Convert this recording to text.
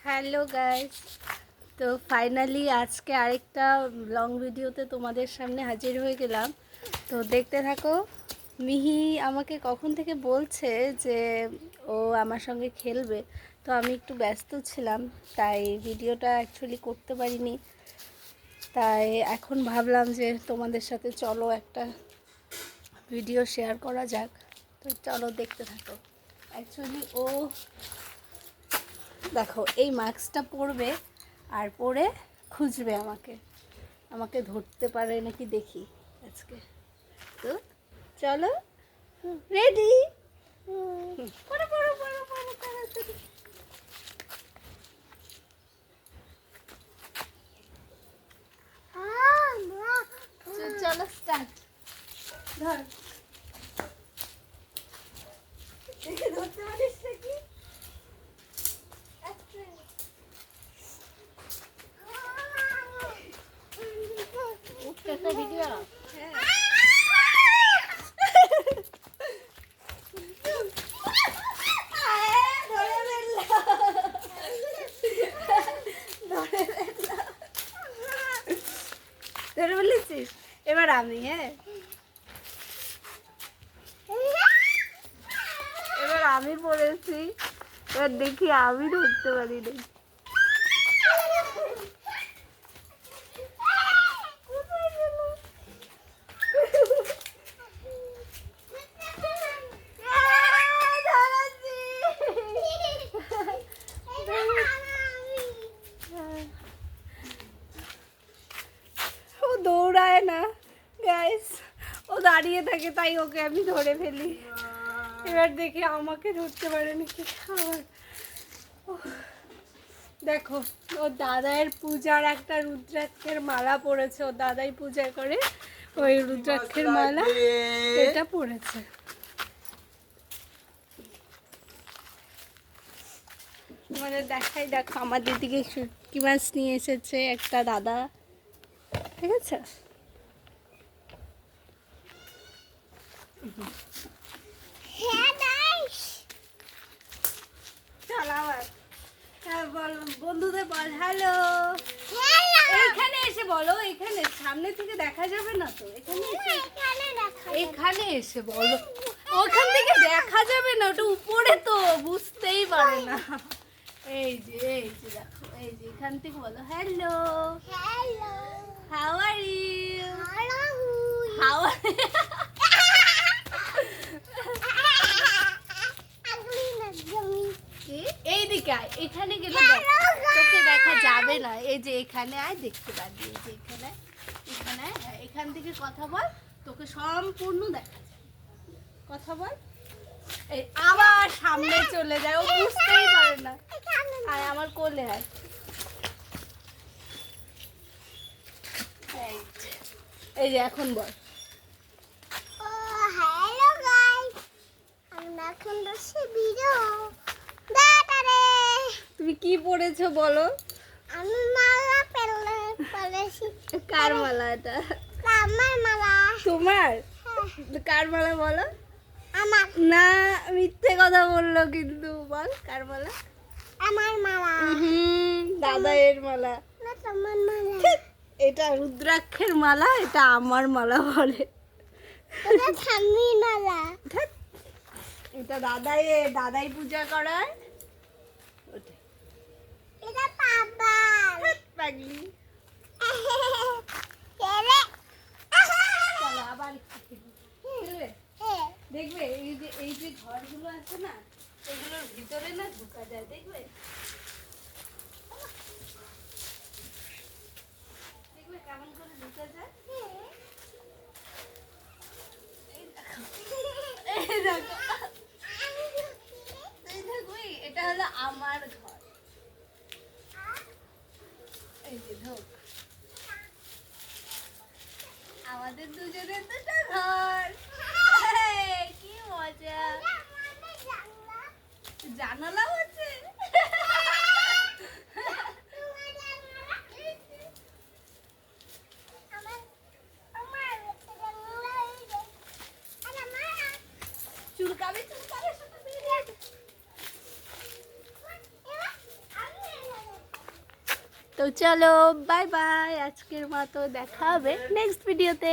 Hello guys, তো finally আজকে আরেকটা লং ভিডিওতে তোমাদের সামনে হাজির হয়ে গেলাম। তো দেখতে থাকো। মিহি আমাকে কখন থেকে বলছে যে ও আমার সঙ্গে খেলবে, তো আমি একটু ব্যস্ত ছিলাম, তাই ভিডিওটা অ্যাকচুয়ালি করতে পারিনি। তাই এখন ভাবলাম যে তোমাদের সাথে চলো একটা ভিডিও শেয়ার করা যাক। তো চলো দেখতে থাকো। অ্যাকচুয়ালি ও দেখো এই মাস্কটা পরবে আর পরে খুঁজবে আমাকে আমাকে ধরতে পারে নাকি দেখি আজকে। তো চলো, রেডি? পড়ো পড়ো পড়ো পড়ো তাড়াতাড়ি। চলো স্টার্ট। ধর, দেখে ধরতে পারিস নাকি? একটা ভিডিও। হ্যাঁ, ধরে বলেছিস। এবার আমি, হ্যাঁ এবার আমি পড়েছি, এবার দেখি আমি ধরতে পারি না। ও দৌড়ায় না গাইস, ও দাঁড়িয়ে থাকে, তাই ওকে আমি ধরে ফেলি। এবার দেখি আমাকে ধরতে পারে নাকি। আবার দেখো, ও দাদায়ের পূজার একটা রুদ্রাক্ষের মালা পরেছে, ও দাদাই পূজা করে, ওই রুদ্রাক্ষের মালা এটা পরেছে। তোমাদের দেখাই, দেখো আমার দিদিকে শুটকি মাছ নিয়ে এসেছে একটা দাদা, ঠিক আছে? চল আবার, হ্যাঁ বল, বন্ধুদের বল হ্যালো। এইখানে এসে বলো, এখানে সামনে থেকে দেখা যাবে না তো, এখানে এসে, এখানে এসে বলো। ওখান থেকে দেখা যাবে না, ওটা উপরে তো বুঝতেই পারে না। এই যে দেখো, এই যে এখান থেকে বলো hello. How are you? How এইদিকে আয়, এখানে গেলে তোকে দেখা যাবে না। এই যে এখানে আয়, দেখতে পাবি। এই যে এখানে, এখানে এখান থেকে কথা বল, তোকে সম্পূর্ণ দেখা যাবে। কথা বল। এই আবার সামনে চলে যায়, ও বুঝতেই পারে না। আয় আমার কোলে আয়। এই যে এখন বল। হ্যালো গাইস, আমি এখন বসে ভিডিও দাদারে। তুমি কি পড়েছো বলো? আমি মালা পরেছি। কার মালা এটা? আমার মালা। তোমার? কার মালা বলো? আমার। না, মিথ্যে কথা বললো কিন্তু। বল কার মালা? আমার মালা। দাদায়ের মালা। না, তোমার মালা। এটা রুদ্রাক্ষের মালা, এটা আমার মালা বলে। এটা ঠাম্মির মালা। এটা দাদাই পূজা করায়। এটা বাবার। পাগলি। চলো আবার একটু খেলবে। দেখবে এই যে ঘরগুলো আছে না, এগুলোর ভিতরে না ঢোকা যায়, দেখবে দেখবে কেমন করে ঢোকা যায়। এই দেখো, এই দেখো, এই দেখো, এটা হলো আমার ঘর। এই যে ঢোক, আমাদের দুজনের দুটো ঘর। কি মজা। জানালা হচ্ছে। চুলকাবে, চুলকাবে, তো চলো বাই বাই, আজকের মতো দেখা হবে নেক্সট ভিডিওতে।